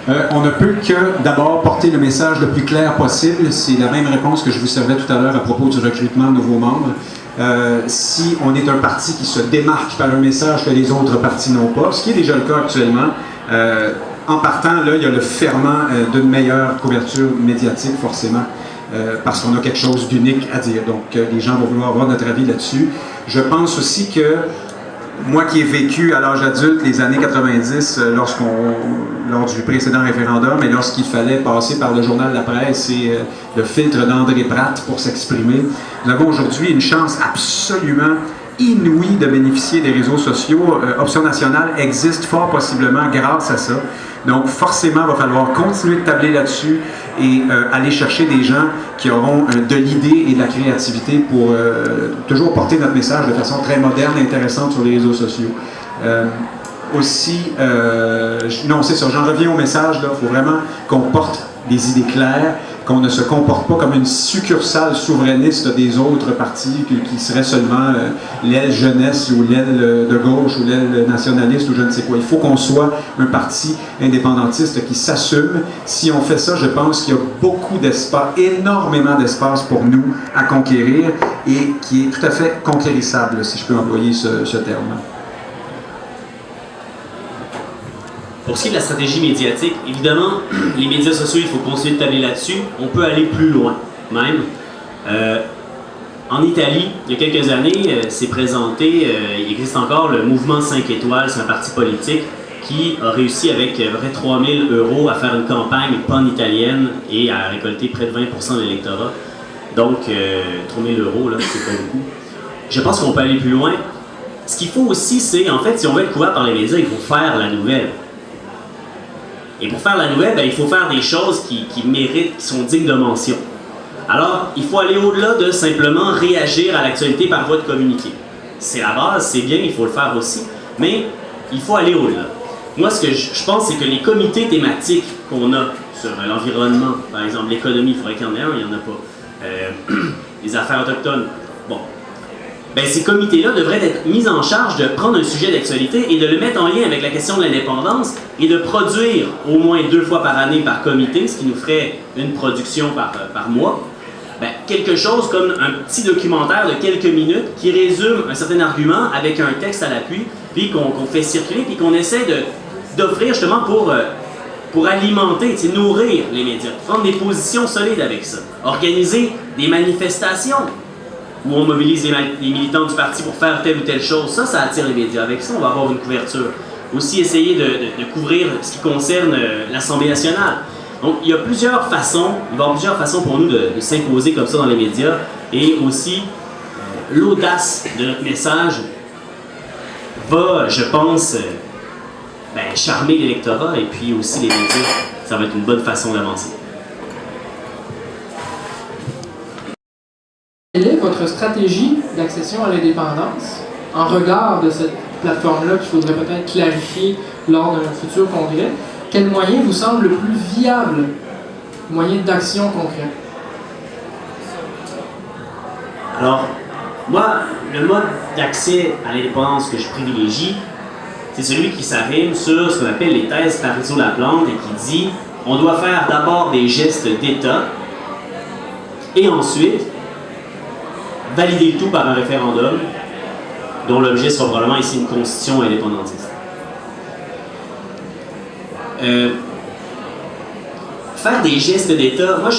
On ne peut que d'abord porter le message le plus clair possible. C'est la même réponse que je vous servais tout à l'heure à propos du recrutement de nouveaux membres. Si on est un parti qui se démarque par un message que les autres partis n'ont pas, ce qui est déjà le cas actuellement, en partant, là, il y a le ferment d'une meilleure couverture médiatique, forcément, parce qu'on a quelque chose d'unique à dire. Donc, les gens vont vouloir avoir notre avis là-dessus. Je pense aussi que moi qui ai vécu à l'âge adulte les années 90, lors du précédent référendum, et lorsqu'il fallait passer par le journal La Presse et le filtre d'André Pratt pour s'exprimer, nous avons aujourd'hui une chance absolument inouïe de bénéficier des réseaux sociaux. Option nationale existe fort possiblement grâce à ça. Donc forcément, il va falloir continuer de tabler là-dessus et aller chercher des gens qui auront de l'idée et de la créativité pour toujours porter notre message de façon très moderne et intéressante sur les réseaux sociaux. Non, c'est ça, j'en reviens au message, il faut vraiment qu'on porte des idées claires, qu'on ne se comporte pas comme une succursale souverainiste des autres partis qui seraient seulement l'aile jeunesse ou l'aile de gauche ou l'aile nationaliste ou je ne sais quoi. Il faut qu'on soit un parti indépendantiste qui s'assume. Si on fait ça, je pense qu'il y a beaucoup d'espace, énormément d'espace pour nous à conquérir et qui est tout à fait conquérissable, si je peux employer ce terme. Pour ce qui est de la stratégie médiatique, évidemment, les médias sociaux, il faut continuer de tabler là-dessus. On peut aller plus loin, même. En Italie, il y a quelques années, s'est présenté, il existe encore le mouvement 5 étoiles, c'est un parti politique qui a réussi avec près de 3 000 € à faire une campagne pan-italienne et à récolter près de 20% de l'électorat. Donc, 3 000 €, là, c'est pas beaucoup. Je pense qu'on peut aller plus loin. Ce qu'il faut aussi, c'est, en fait, si on veut être couvert par les médias, il faut faire la nouvelle. Et pour faire la nouvelle, il faut faire des choses qui méritent, qui sont dignes de mention. Alors, il faut aller au-delà de simplement réagir à l'actualité par voie de communiqué. C'est la base, c'est bien, il faut le faire aussi, mais il faut aller au-delà. Moi, ce que je pense, c'est que les comités thématiques qu'on a sur l'environnement, par exemple l'économie, il faudrait qu'il y en ait un, il n'y en a pas. Les affaires autochtones, bon. Ces comités-là devraient être mis en charge de prendre un sujet d'actualité et de le mettre en lien avec la question de l'indépendance et de produire au moins 2 fois par année par comité, ce qui nous ferait une production par mois, quelque chose comme un petit documentaire de quelques minutes qui résume un certain argument avec un texte à l'appui, puis qu'on fait circuler, puis qu'on essaie d'offrir justement pour alimenter, nourrir les médias, prendre des positions solides avec ça, organiser des manifestations où on mobilise les militants du parti pour faire telle ou telle chose. Ça attire les médias. Avec ça, on va avoir une couverture. Aussi, essayer de couvrir ce qui concerne l'Assemblée nationale. Donc, il va y avoir plusieurs façons pour nous de s'imposer comme ça dans les médias. Et aussi, l'audace de notre message va, je pense, charmer l'électorat et puis aussi les médias. Ça va être une bonne façon d'avancer. Quelle est votre stratégie d'accession à l'indépendance en regard de cette plateforme-là qu'il faudrait peut-être clarifier lors d'un futur congrès? Quel moyen vous semble le plus viable, moyen d'action concret? Alors, moi, le mode d'accès à l'indépendance que je privilégie, c'est celui qui s'arrime sur ce qu'on appelle les thèses Parizeau-Laplante et qui dit on doit faire d'abord des gestes d'État et ensuite valider le tout par un référendum dont l'objet sera probablement ici une constitution indépendantiste. Faire des gestes d'État, moi,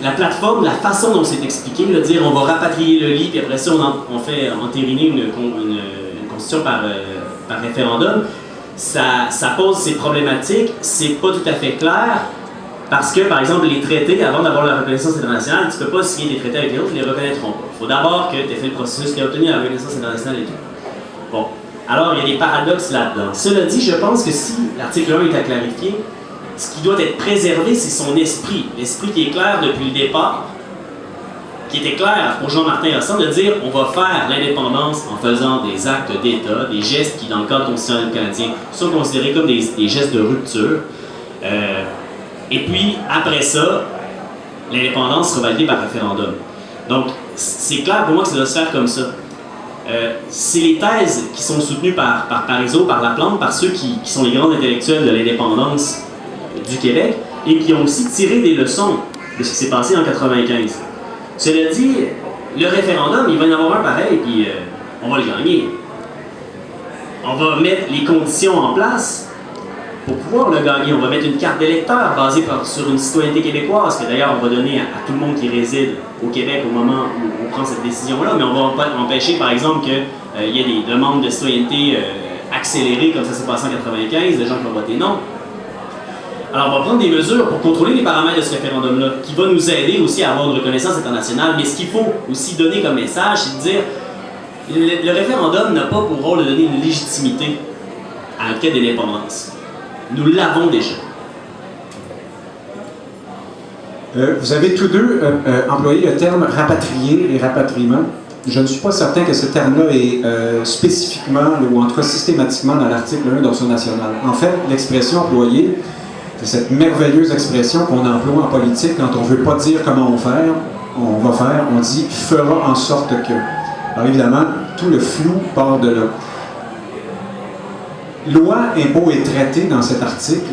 la plateforme, la façon dont c'est expliqué, le dire on va rapatrier le lit, puis après ça on fait entériner une constitution par référendum, ça pose ces problématiques, c'est pas tout à fait clair. Parce que, par exemple, les traités, avant d'avoir la reconnaissance internationale, tu ne peux pas signer des traités avec les autres, ils ne les reconnaîtront pas. Il faut d'abord que tu aies fait le processus qui a obtenu la reconnaissance internationale et tout. Bon. Alors, il y a des paradoxes là-dedans. Cela dit, je pense que si l'article 1 est à clarifier, ce qui doit être préservé, c'est son esprit. L'esprit qui est clair depuis le départ, qui était clair pour Jean-Martin Rosson, de dire on va faire l'indépendance en faisant des actes d'État, des gestes qui, dans le cadre constitutionnel canadien, sont considérés comme des gestes de rupture. Et puis, après ça, l'indépendance sera validée par référendum. Donc, c'est clair pour moi que ça doit se faire comme ça. C'est les thèses qui sont soutenues par Parizeau, par Laplante, par ceux qui sont les grands intellectuels de l'indépendance du Québec et qui ont aussi tiré des leçons de ce qui s'est passé en 95. Cela dit, le référendum, il va y en avoir un pareil, puis on va le gagner. On va mettre les conditions en place pour pouvoir le gagner. On va mettre une carte d'électeur basée sur une citoyenneté québécoise, que d'ailleurs on va donner à tout le monde qui réside au Québec au moment où on prend cette décision-là, mais on va empêcher par exemple qu'il y ait des demandes de citoyenneté accélérées comme ça s'est passé en 95, de gens qui vont voter non. Alors on va prendre des mesures pour contrôler les paramètres de ce référendum-là, qui va nous aider aussi à avoir une reconnaissance internationale, mais ce qu'il faut aussi donner comme message, c'est de dire le référendum n'a pas pour rôle de donner une légitimité à un cas d'indépendance. Nous l'avons déjà. Vous avez tous deux employé le terme rapatrié et rapatriement. Je ne suis pas certain que ce terme-là est spécifiquement, ou en tout cas systématiquement, dans l'article 1 d'Option nationale. En fait, l'expression employée, c'est cette merveilleuse expression qu'on emploie en politique quand on ne veut pas dire comment on va faire, on dit « fera en sorte que ». Alors évidemment, tout le flou part de là. Loi, impôts et traités dans cet article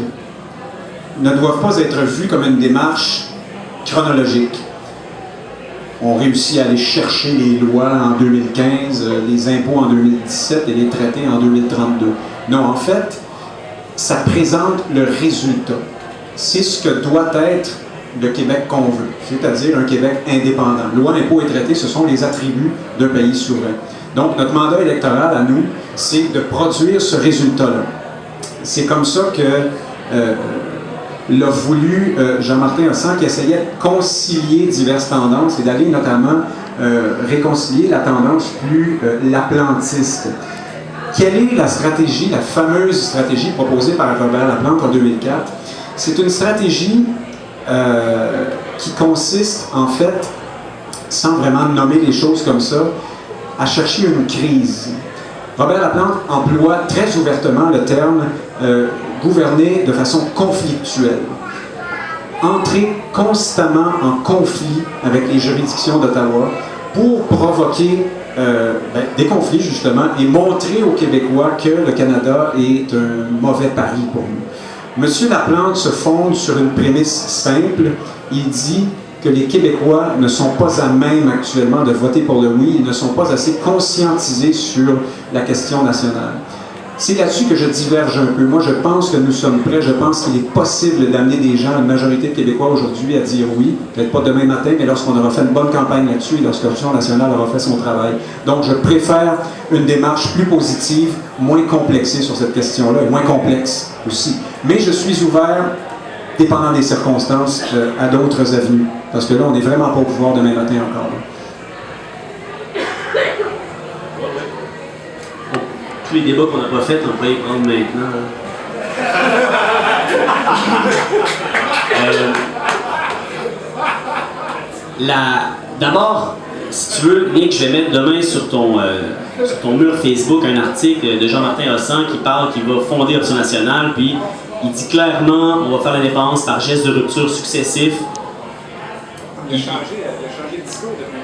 ne doivent pas être vus comme une démarche chronologique. On réussit à aller chercher les lois en 2015, les impôts en 2017 et les traités en 2032. Non, en fait, ça présente le résultat. C'est ce que doit être le Québec qu'on veut, c'est-à-dire un Québec indépendant. Loi, impôts et traités, ce sont les attributs d'un pays souverain. Donc, notre mandat électoral à nous, c'est de produire ce résultat-là. C'est comme ça que l'a voulu Jean-Martin Hossan, qui essayait de concilier diverses tendances et d'aller notamment réconcilier la tendance plus laplantiste. Quelle est la stratégie, la fameuse stratégie proposée par Robert Laplante en 2004? C'est une stratégie qui consiste, en fait, sans vraiment nommer les choses comme ça, à chercher une crise. Robert Laplante emploie très ouvertement le terme gouverner de façon conflictuelle. Entrer constamment en conflit avec les juridictions d'Ottawa pour provoquer des conflits, justement, et montrer aux Québécois que le Canada est un mauvais pari pour nous. M. Laplante se fonde sur une prémisse simple. Il dit que les Québécois ne sont pas à même actuellement de voter pour le oui, ils ne sont pas assez conscientisés sur la question nationale. C'est là-dessus que je diverge un peu. Moi, je pense que nous sommes prêts. Je pense qu'il est possible d'amener des gens, une majorité de Québécois aujourd'hui, à dire oui. Peut-être pas demain matin, mais lorsqu'on aura fait une bonne campagne là-dessus et lorsque l'Option nationale aura fait son travail. Donc, je préfère une démarche plus positive, moins complexée sur cette question-là, et moins complexe aussi. Mais je suis ouvert, dépendant des circonstances, à d'autres avenues. Parce que là, on n'est vraiment pas au pouvoir demain matin encore. Tous les débats qu'on n'a pas faits, on va les prendre maintenant. D'abord, si tu veux, Nick, je vais mettre demain sur ton mur Facebook un article de Jean-Martin Hossan qui parle qu'il va fonder Option nationale, puis il dit clairement on va faire l'indépendance par gestes de rupture successifs. Il a changé de discours depuis.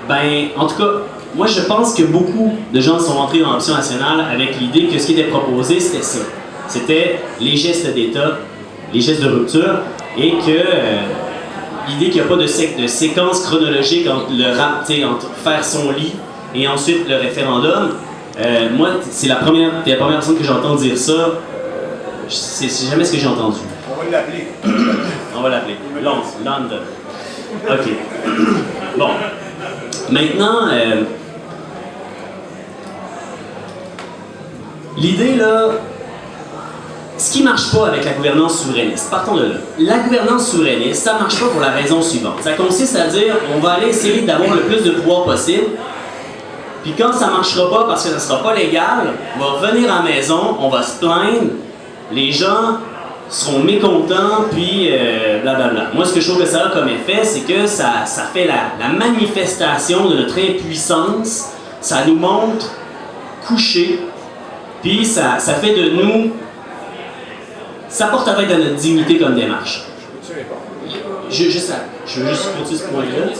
Ben, en tout cas, moi je pense que beaucoup de gens sont rentrés dans l'Option nationale avec l'idée que ce qui était proposé, c'était ça. C'était les gestes d'État, les gestes de rupture, et que l'idée qu'il n'y a pas de séquence chronologique entre entre faire son lit et ensuite le référendum. Moi, c'est la première personne que j'entends dire ça. C'est jamais ce que j'ai entendu. On va l'appeler. On va l'appeler. London. OK. Bon. Maintenant, l'idée, là, ce qui ne marche pas avec la gouvernance souverainiste, partons de là. La gouvernance souverainiste, ça ne marche pas pour la raison suivante. Ça consiste à dire, on va aller essayer d'avoir le plus de pouvoir possible, puis quand ça ne marchera pas parce que ça ne sera pas légal, on va revenir à la maison, on va se plaindre, les gens seront mécontents, puis blablabla. Moi, ce que je trouve que ça a comme effet, c'est que ça fait la manifestation de notre impuissance, ça nous montre couchés, puis ça fait de nous... Ça porte atteinte à notre dignité comme démarche. Je veux juste continuer ce point-là.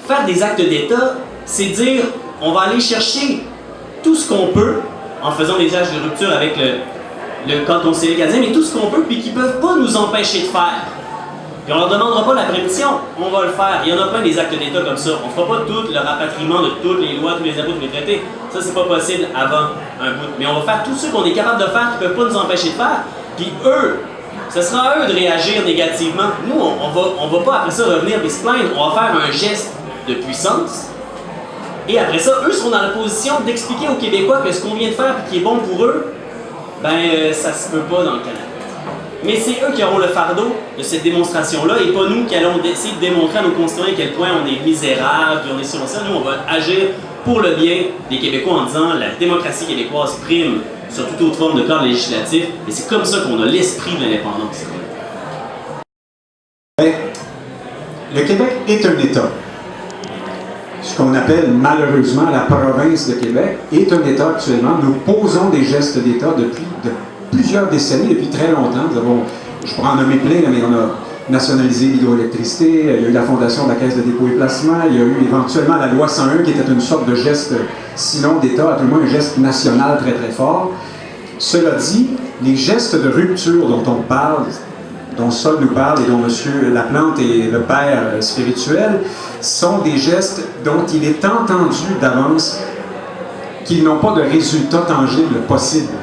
Faire des actes d'État, c'est dire on va aller chercher tout ce qu'on peut en faisant des actes de rupture avec le canton civique acadien, mais tout ce qu'on peut, puis qu'ils ne peuvent pas nous empêcher de faire. Puis on leur demandera pas la permission, on va le faire. Il y en a plein des actes d'État comme ça. On ne fera pas tout le rapatriement de toutes les lois, tous les impôts, tous les traités. Ça, c'est pas possible avant un bout. Mais on va faire tout ce qu'on est capable de faire qui ne peuvent pas nous empêcher de faire. Puis eux, ce sera à eux de réagir négativement. Nous, on va pas après ça revenir et se plaindre. On va faire un geste de puissance. Et après ça, eux seront dans la position d'expliquer aux Québécois que ce qu'on vient de faire et qui est bon pour eux, ben ça se peut pas dans le Canada. Mais c'est eux qui auront le fardeau de cette démonstration-là et pas nous qui allons essayer de démontrer à nos concitoyens à quel point on est misérable, puis on est sur ça. Nous, on va agir pour le bien des Québécois en disant la démocratie québécoise prime sur toute autre forme de cadre législatif. Et c'est comme ça qu'on a l'esprit de l'indépendance. Bien, le Québec est un État. Ce qu'on appelle malheureusement la province de Québec est un État actuellement. Nous posons des gestes d'État depuis plusieurs décennies, depuis très longtemps. Je pourrais en nommer plein, mais on a nationalisé l'hydroélectricité, il y a eu la fondation de la Caisse de dépôt et placement, il y a eu éventuellement la loi 101 qui était une sorte de geste, sinon d'État, à tout le moins un geste national très très fort. Cela dit, les gestes de rupture dont on parle, dont Sol nous parle et dont M. Laplante est le père spirituel, sont des gestes dont il est entendu d'avance qu'ils n'ont pas de résultat tangible possible.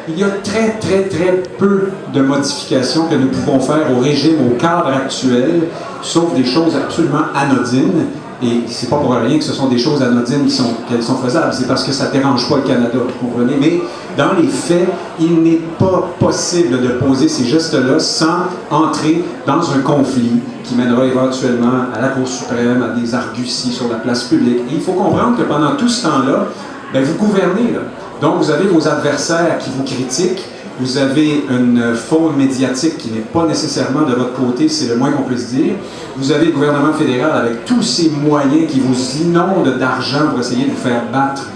Il y a très, très, très peu de modifications que nous pouvons faire au régime, au cadre actuel, sauf des choses absolument anodines. Et c'est pas pour rien que ce sont des choses anodines qu'elles sont faisables, c'est parce que ça ne dérange pas le Canada, vous comprenez? Mais dans les faits, il n'est pas possible de poser ces gestes-là sans entrer dans un conflit qui mènera éventuellement à la Cour suprême, à des arguties sur la place publique. Et il faut comprendre que pendant tout ce temps-là, bien, vous gouvernez, là. Donc, vous avez vos adversaires qui vous critiquent, vous avez une faune médiatique qui n'est pas nécessairement de votre côté, c'est le moins qu'on puisse dire. Vous avez le gouvernement fédéral avec tous ces moyens qui vous inondent d'argent pour essayer de vous faire battre,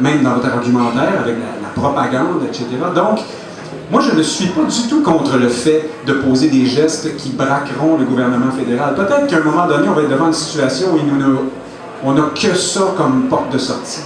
même dans votre argumentaire, avec la propagande, etc. Donc, moi, je ne suis pas du tout contre le fait de poser des gestes qui braqueront le gouvernement fédéral. Peut-être qu'à un moment donné, on va être devant une situation où on n'a que ça comme porte de sortie.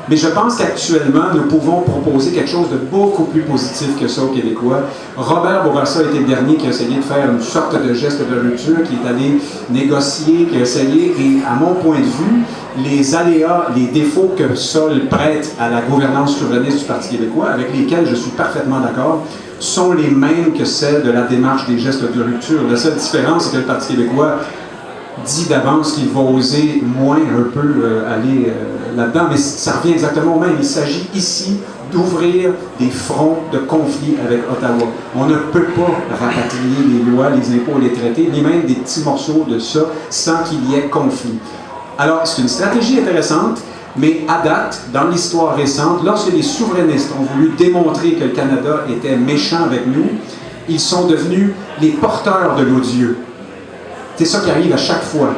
Mais je pense qu'actuellement, nous pouvons proposer quelque chose de beaucoup plus positif que ça aux Québécois. Robert Bourassa a été le dernier qui a essayé de faire une sorte de geste de rupture, qui est allé négocier, qui a essayé, et à mon point de vue, les aléas, les défauts que Sol prête à la gouvernance souverainiste du Parti québécois, avec lesquels je suis parfaitement d'accord, sont les mêmes que celles de la démarche des gestes de rupture. La seule différence, c'est que le Parti québécois dit d'avance qu'il va oser moins un peu aller là-dedans, mais ça revient exactement au même. Il s'agit ici d'ouvrir des fronts de conflit avec Ottawa. On ne peut pas rapatrier les lois, les impôts, les traités, ni même des petits morceaux de ça, sans qu'il y ait conflit. Alors, c'est une stratégie intéressante, mais à date, dans l'histoire récente, lorsque les souverainistes ont voulu démontrer que le Canada était méchant avec nous, ils sont devenus les porteurs de l'odieux. C'est ça qui arrive à chaque fois.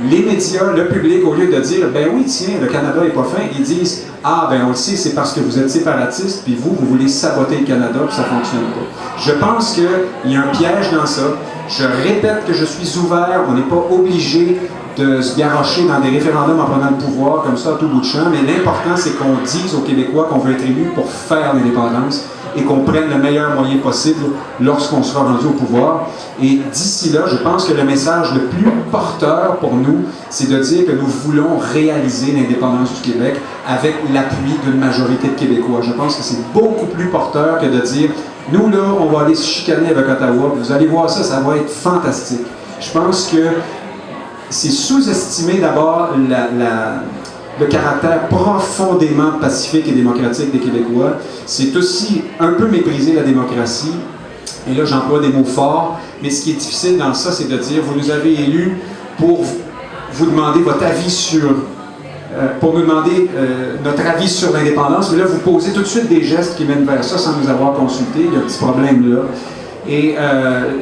Les médias, le public, au lieu de dire « ben oui, tiens, le Canada n'est pas fin », ils disent « ah, ben on le sait, c'est parce que vous êtes séparatiste, puis vous voulez saboter le Canada, puis ça ne fonctionne pas ». Je pense qu'il y a un piège dans ça. Je répète que je suis ouvert, on n'est pas obligé de se garrocher dans des référendums en prenant le pouvoir comme ça à tout bout de champ, mais l'important, c'est qu'on dise aux Québécois qu'on veut être élus pour faire l'indépendance et qu'on prenne le meilleur moyen possible lorsqu'on sera rendu au pouvoir. Et d'ici là, je pense que le message le plus porteur pour nous, c'est de dire que nous voulons réaliser l'indépendance du Québec avec l'appui d'une majorité de Québécois. Je pense que c'est beaucoup plus porteur que de dire « nous, là, on va aller se chicaner avec Ottawa, vous allez voir ça, ça va être fantastique ». Je pense que c'est sous-estimer d'abord le caractère profondément pacifique et démocratique des Québécois. C'est aussi un peu mépriser la démocratie. Et là, j'emploie des mots forts, mais ce qui est difficile dans ça, c'est de dire, vous nous avez élus pour vous demander votre avis sur... pour nous demander notre avis sur l'indépendance, mais là, vous posez tout de suite des gestes qui mènent vers ça sans nous avoir consultés. Il y a un petit problème là. Et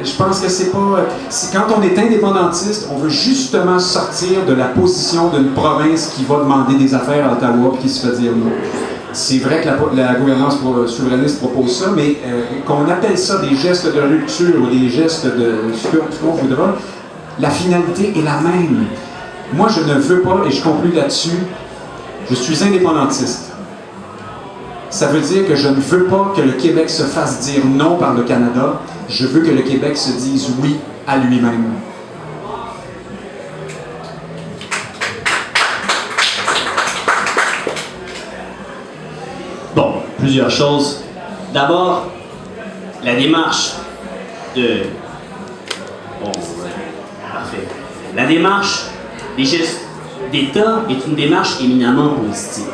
je pense que c'est pas... quand on est indépendantiste, on veut justement sortir de la position d'une province qui va demander des affaires à Ottawa et qui se fait dire non. C'est vrai que la gouvernance souverainiste propose ça, mais qu'on appelle ça des gestes de rupture ou des gestes de ce qu'on voudra, la finalité est la même. Moi, je ne veux pas, et je conclue là-dessus, je suis indépendantiste. Ça veut dire que je ne veux pas que le Québec se fasse dire non par le Canada. Je veux que le Québec se dise oui à lui-même. Bon, plusieurs choses. D'abord, la démarche de... Bon, parfait. La démarche des gestes d'État est une démarche éminemment positive.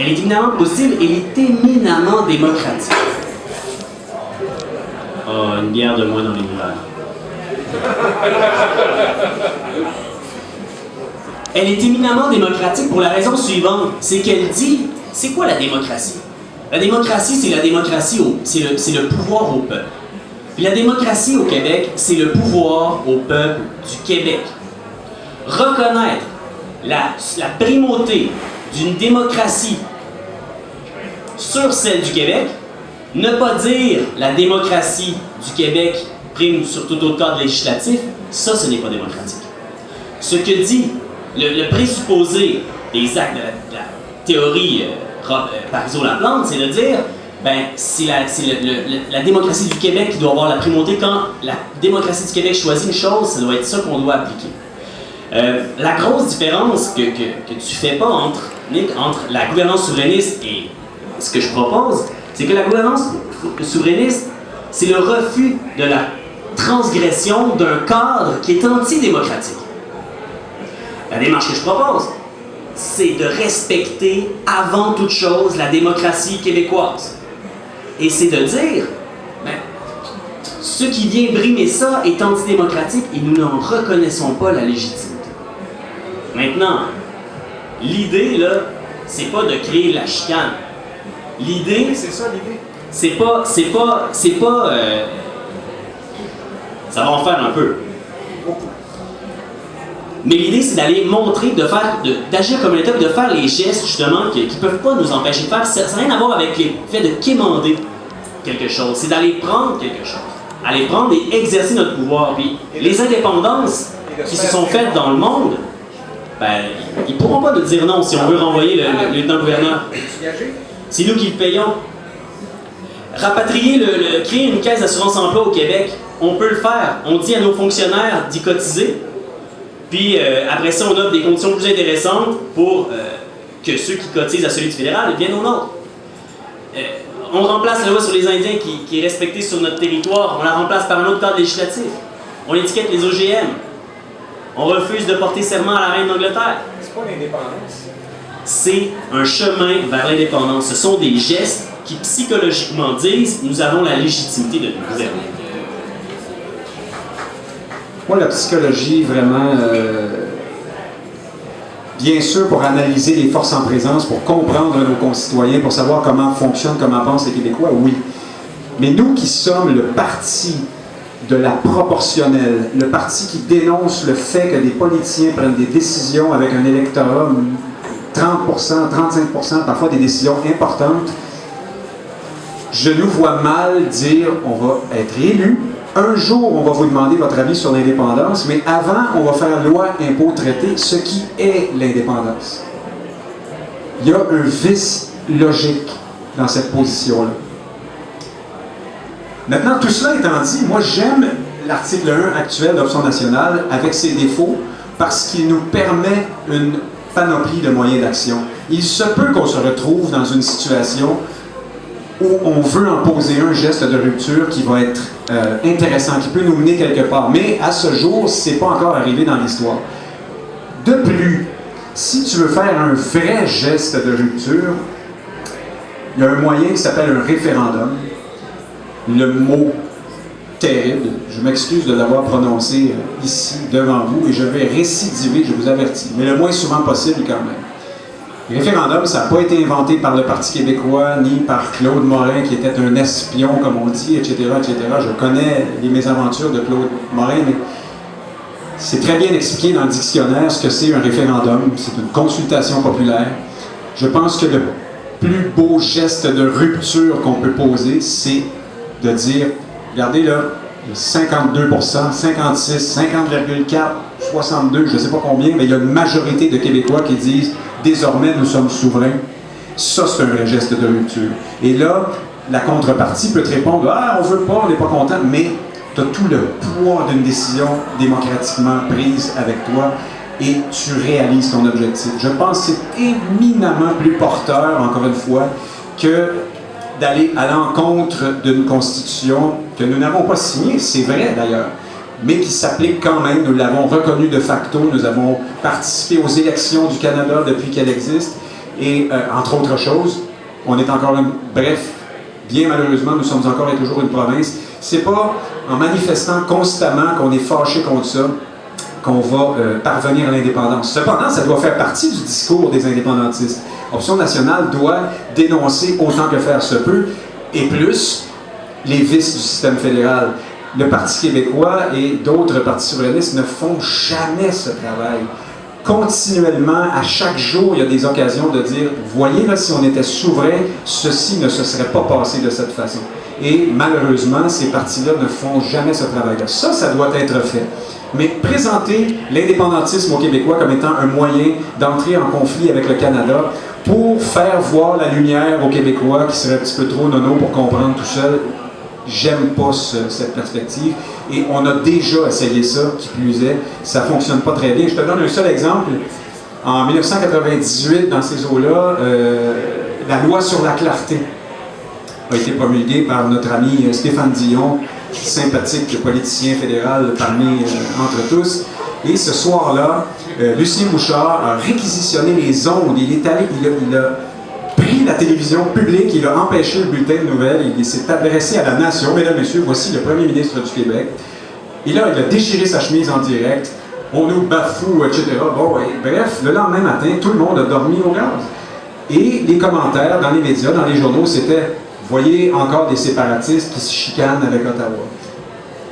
Elle est éminemment positive, elle est éminemment démocratique. Oh, une bière de moins dans l'univers. Elle est éminemment démocratique pour la raison suivante, c'est qu'elle dit, c'est quoi la démocratie? La démocratie, c'est la démocratie, c'est le pouvoir au peuple. Puis la démocratie au Québec, c'est le pouvoir au peuple du Québec. Reconnaître la primauté d'une démocratie sur celle du Québec, ne pas dire la démocratie du Québec prime sur tout autre cadre législatif, ça, ce n'est pas démocratique. Ce que dit le présupposé des actes de la théorie Parizeau-Laplante, c'est de dire, ben, c'est la démocratie du Québec qui doit avoir la primauté. Quand la démocratie du Québec choisit une chose, ça doit être ça qu'on doit appliquer. La grosse différence que tu fais pas entre la gouvernance souverainiste et ce que je propose, c'est que la gouvernance souverainiste, c'est le refus de la transgression d'un cadre qui est antidémocratique. La démarche que je propose, c'est de respecter avant toute chose la démocratie québécoise. Et c'est de dire, ben, ce qui vient brimer ça est antidémocratique et nous n'en reconnaissons pas la légitimité. Maintenant, l'idée, là, c'est pas de créer la chicane. L'idée... C'est ça l'idée. Ça va en faire un peu. Mais l'idée, c'est d'aller montrer, d'agir comme l'État, de faire les gestes, justement, qui ne peuvent pas nous empêcher de faire. Ça n'a rien à voir avec le fait de quémander quelque chose. C'est d'aller prendre quelque chose. Aller prendre et exercer notre pouvoir. Puis les indépendances qui se sont faites dans le monde, ben, ils ne pourront pas nous dire non si on veut renvoyer le lieutenant-gouverneur. C'est nous qui le payons. Rapatrier, créer une caisse d'assurance-emploi au Québec, on peut le faire. On dit à nos fonctionnaires d'y cotiser. Puis après ça, on offre des conditions plus intéressantes pour que ceux qui cotisent à celui du fédéral viennent au nôtre. On remplace la loi sur les Indiens qui est respectée sur notre territoire. On la remplace par un autre cadre législatif. On étiquette les OGM. On refuse de porter serment à la reine d'Angleterre. C'est pas l'indépendance. C'est un chemin vers l'indépendance. Ce sont des gestes qui psychologiquement disent « nous avons la légitimité de nous gouverner ». Moi, la psychologie, vraiment, bien sûr, pour analyser les forces en présence, pour comprendre nos concitoyens, pour savoir comment fonctionnent, comment pensent les Québécois, oui. Mais nous qui sommes le parti de la proportionnelle, le parti qui dénonce le fait que des politiciens prennent des décisions avec un électorat 30%, 35%, parfois des décisions importantes, je nous vois mal dire on va être élu. Un jour, on va vous demander votre avis sur l'indépendance, mais avant, on va faire loi, impôt, traité, ce qui est l'indépendance. Il y a un vice logique dans cette position-là. Maintenant, tout cela étant dit, moi j'aime l'article 1 actuel d'Option nationale avec ses défauts parce qu'il nous permet une panoplie de moyens d'action. Il se peut qu'on se retrouve dans une situation où on veut imposer un geste de rupture qui va être intéressant, qui peut nous mener quelque part. Mais à ce jour, ce n'est pas encore arrivé dans l'histoire. De plus, si tu veux faire un vrai geste de rupture, il y a un moyen qui s'appelle un référendum. Le mot terrible, je m'excuse de l'avoir prononcé ici devant vous et je vais récidiver, je vous avertis, mais le moins souvent possible quand même. Le référendum, ça n'a pas été inventé par le Parti québécois, ni par Claude Morin, qui était un espion, comme on dit, etc., etc. Je connais les mésaventures de Claude Morin, mais c'est très bien expliqué dans le dictionnaire ce que c'est un référendum. C'est une consultation populaire. Je pense que le plus beau geste de rupture qu'on peut poser, c'est de dire, regardez là, 52%, 56, 50,4, 62, je ne sais pas combien, mais il y a une majorité de Québécois qui disent désormais nous sommes souverains. Ça, c'est un vrai geste de rupture. Et là, la contrepartie peut te répondre « Ah, on veut pas, on n'est pas content », mais tu as tout le poids d'une décision démocratiquement prise avec toi et tu réalises ton objectif. Je pense que c'est éminemment plus porteur, encore une fois, que d'aller à l'encontre d'une constitution que nous n'avons pas signée, c'est vrai d'ailleurs, mais qui s'applique quand même. Nous l'avons reconnue de facto, nous avons participé aux élections du Canada depuis qu'elle existe, et entre autres choses, on est encore bref, bien malheureusement, nous sommes encore et toujours une province. C'est pas en manifestant constamment qu'on est fâché contre ça qu'on va parvenir à l'indépendance. Cependant, ça doit faire partie du discours des indépendantistes. Option nationale doit dénoncer autant que faire se peut, et plus, les vices du système fédéral. Le Parti québécois et d'autres partis souverainistes ne font jamais ce travail. Continuellement, à chaque jour, il y a des occasions de dire « Voyez, là, si on était souverain, ceci ne se serait pas passé de cette façon. » Et malheureusement, ces partis-là ne font jamais ce travail-là. Ça doit être fait. Mais présenter l'indépendantisme aux Québécois comme étant un moyen d'entrer en conflit avec le Canada pour faire voir la lumière aux Québécois qui seraient un petit peu trop nono pour comprendre tout seul, j'aime pas cette perspective. Et on a déjà essayé ça, qui plus est. Ça fonctionne pas très bien. Je te donne un seul exemple. En 1998, dans ces eaux-là, la loi sur la clarté a été promulguée par notre ami Stéphane Dion, sympathique politicien fédéral parmi entre tous. Et ce soir-là, Lucien Bouchard a réquisitionné les ondes. Il a pris la télévision publique, il a empêché le bulletin de nouvelles, il s'est adressé à la nation. Mesdames, Messieurs, voici le premier ministre du Québec. Et là, il a déchiré sa chemise en direct. On nous bafoue, etc. Bon, ouais. Bref, le lendemain matin, tout le monde a dormi au gaz. Et les commentaires dans les médias, dans les journaux, c'était « Voyez encore des séparatistes qui se chicanent avec Ottawa ».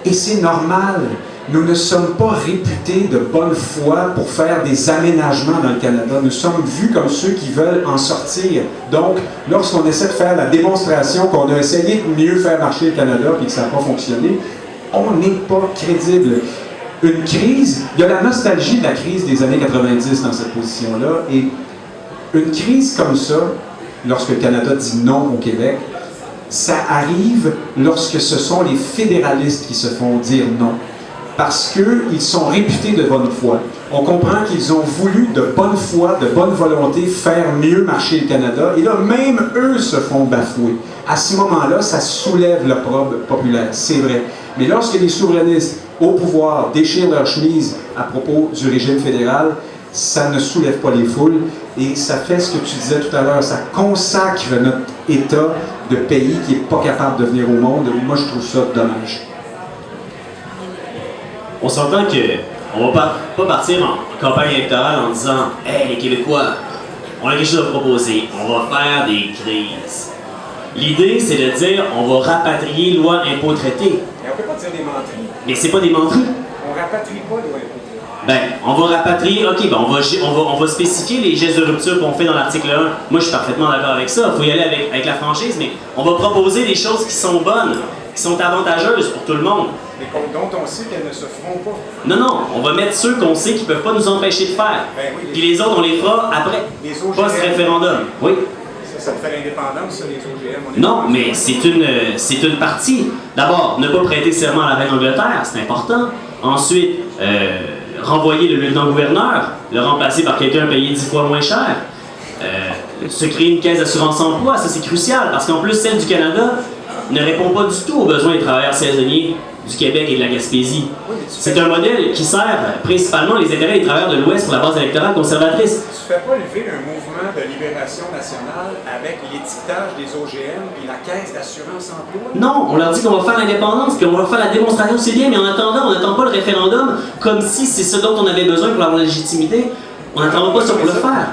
Et c'est normal. Nous ne sommes pas réputés de bonne foi pour faire des aménagements dans le Canada. Nous sommes vus comme ceux qui veulent en sortir. Donc, lorsqu'on essaie de faire la démonstration qu'on a essayé de mieux faire marcher le Canada et que ça n'a pas fonctionné, on n'est pas crédible. Une crise, il y a la nostalgie de la crise des années 90 dans cette position-là, et une crise comme ça, lorsque le Canada dit non au Québec, ça arrive lorsque ce sont les fédéralistes qui se font dire non. Parce qu'ils sont réputés de bonne foi. On comprend qu'ils ont voulu de bonne foi, de bonne volonté, faire mieux marcher le Canada. Et là, même eux se font bafouer. À ce moment-là, ça soulève l'opprobre populaire, c'est vrai. Mais lorsque les souverainistes au pouvoir déchirent leur chemise à propos du régime fédéral, ça ne soulève pas les foules. Et ça fait ce que tu disais tout à l'heure, ça consacre notre État de pays qui n'est pas capable de venir au monde. Moi, je trouve ça dommage. On s'entend qu'on va pas partir en campagne électorale en disant « Hey, les Québécois, on a quelque chose à proposer, on va faire des crises. » L'idée, c'est de dire « On va rapatrier loi impôt traité. » Mais on peut pas dire des menteries. Mais c'est pas des menteries. On rapatrie pas loi impôt traité. Ben, on va rapatrier, ok, ben on va spécifier les gestes de rupture qu'on fait dans l'article 1. Moi, je suis parfaitement d'accord avec ça. Il faut y aller avec la franchise, mais on va proposer des choses qui sont bonnes, qui sont avantageuses pour tout le monde. Mais dont on sait qu'elles ne se feront pas. Non, on va mettre ceux qu'on sait qui ne peuvent pas nous empêcher de faire. Ben oui, Puis les autres, on les fera après. Les OGM. Post-référendum. Oui. Ça te fait l'indépendance, ça, les OGM. Non, mais c'est une partie. D'abord, ne pas prêter serment à la reine d'Angleterre, c'est important. Ensuite, renvoyer le lieutenant-gouverneur, le remplacer par quelqu'un payé 10 fois moins cher. Se créer une caisse d'assurance-emploi, ça c'est crucial, parce qu'en plus, celle du Canada ne répond pas du tout aux besoins des travailleurs saisonniers du Québec et de la Gaspésie. C'est un modèle qui sert principalement les intérêts des travailleurs de l'Ouest pour la base électorale conservatrice. Tu fais pas lever un mouvement de libération nationale avec l'étiquetage des OGM et la caisse d'assurance-emploi? Non, on leur dit qu'on va faire l'indépendance, puis on va faire la démonstration, c'est bien, mais en attendant, on n'attend pas le référendum comme si c'est ce dont on avait besoin pour avoir la légitimité. On n'attendra pas ça pour le faire.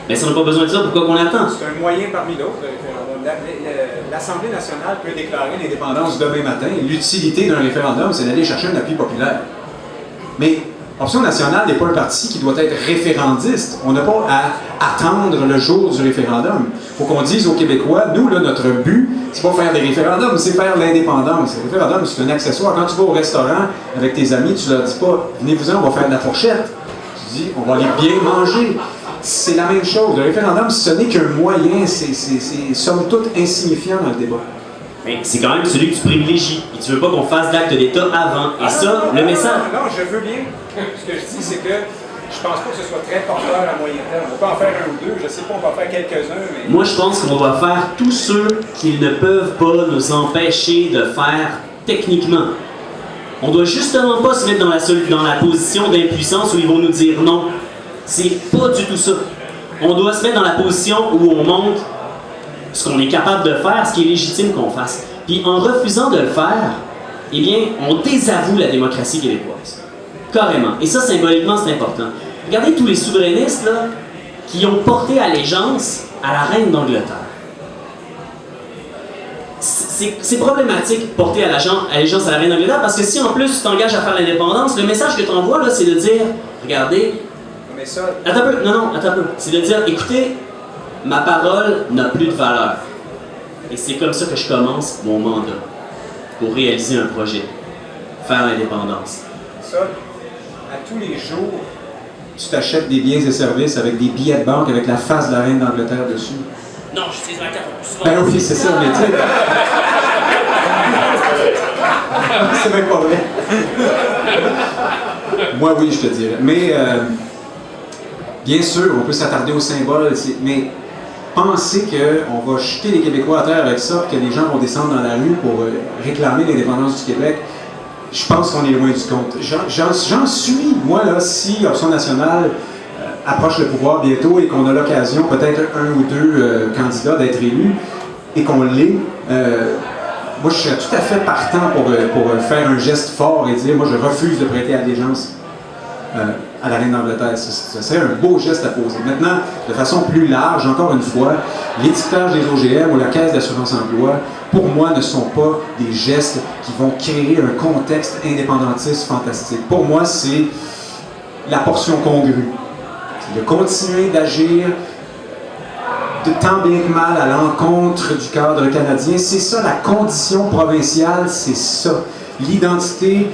Mais si on n'a pas besoin de ça, pourquoi qu'on attend? C'est un moyen parmi d'autres, le référendum. L'Assemblée nationale peut déclarer l'indépendance Demain matin, l'utilité d'un référendum, c'est d'aller chercher un appui populaire. Mais Option nationale n'est pas un parti qui doit être référendiste. On n'a pas à attendre le jour du référendum. Il faut qu'on dise aux Québécois, nous, là, notre but, c'est pas faire des référendums, c'est faire l'indépendance. Le référendum, c'est un accessoire. Quand tu vas au restaurant avec tes amis, tu leur dis pas, venez-vous-en, on va faire de la fourchette. Tu dis, on va aller bien manger. c'est la même chose. Le référendum, ce n'est qu'un moyen, c'est somme toute insignifiant dans le débat. Mais c'est quand même celui que tu privilégies. Et tu veux pas qu'on fasse d'acte d'État avant. Et ça, le message... Non, je veux bien. Ce que je dis, c'est que je pense pas que ce soit très porteur à moyen terme. On peut en faire un ou deux. Je sais pas, on va faire quelques-uns, mais... Moi, je pense qu'on va faire tous ceux qui ne peuvent pas nous empêcher de faire techniquement. On doit justement pas se mettre dans la position d'impuissance où ils vont nous dire non. C'est pas du tout ça. On doit se mettre dans la position où on montre ce qu'on est capable de faire, ce qui est légitime qu'on fasse. Puis en refusant de le faire, eh bien, on désavoue la démocratie québécoise. Carrément. Et ça, symboliquement, c'est important. Regardez tous les souverainistes là, qui ont porté allégeance à la reine d'Angleterre. C'est problématique porter allégeance à la reine d'Angleterre parce que si en plus tu t'engages à faire l'indépendance, le message que tu envoies là, c'est de dire, regardez, Mais ça... attends un peu, non, attends un peu. C'est de dire, écoutez, ma parole n'a plus de valeur. Et c'est comme ça que je commence mon mandat pour réaliser un projet, faire l'indépendance. Ça, à tous les jours... Tu t'achètes des biens et services avec des billets de banque avec la face de la reine d'Angleterre dessus. Non, j'utilise ma carte plus souvent. Ben oui, c'est ça, mais tu sais. C'est même pas vrai. Moi, oui, je te dirais. Mais, bien sûr, on peut s'attarder au symbole, mais penser qu'on va jeter les Québécois à terre avec ça, que les gens vont descendre dans la rue pour réclamer l'indépendance du Québec, je pense qu'on est loin du compte. J'en suis, moi, là, si Option nationale approche le pouvoir bientôt et qu'on a l'occasion, peut-être un ou deux candidats d'être élus, et qu'on l'est, moi, je serais tout à fait partant pour faire un geste fort et dire, moi, je refuse de prêter allégeance à la reine d'Angleterre. Ce serait un beau geste à poser. Maintenant, de façon plus large, encore une fois, l'étiquetage des OGM ou la Caisse d'assurance-emploi, pour moi, ne sont pas des gestes qui vont créer un contexte indépendantiste fantastique. Pour moi, c'est la portion congrue. C'est de continuer d'agir de tant bien que mal à l'encontre du cadre canadien. C'est ça, la condition provinciale, c'est ça. L'identité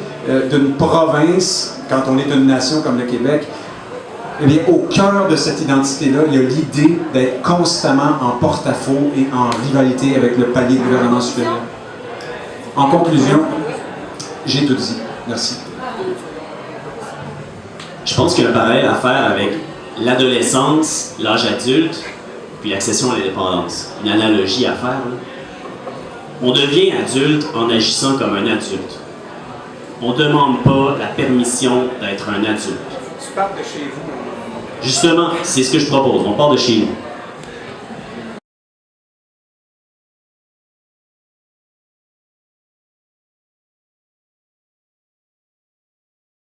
d'une province, quand on est une nation comme le Québec, eh bien, au cœur de cette identité-là, il y a l'idée d'être constamment en porte-à-faux et en rivalité avec le palier de gouvernement supérieur. En conclusion, j'ai tout dit. Merci. Je pense qu'il y a un parallèle à faire avec l'adolescence, l'âge adulte, puis l'accession à l'indépendance. Une analogie à faire, là. On devient adulte en agissant comme un adulte. On ne demande pas la permission d'être un adulte. Tu parles de chez vous. Justement, c'est ce que je propose. On part de chez nous.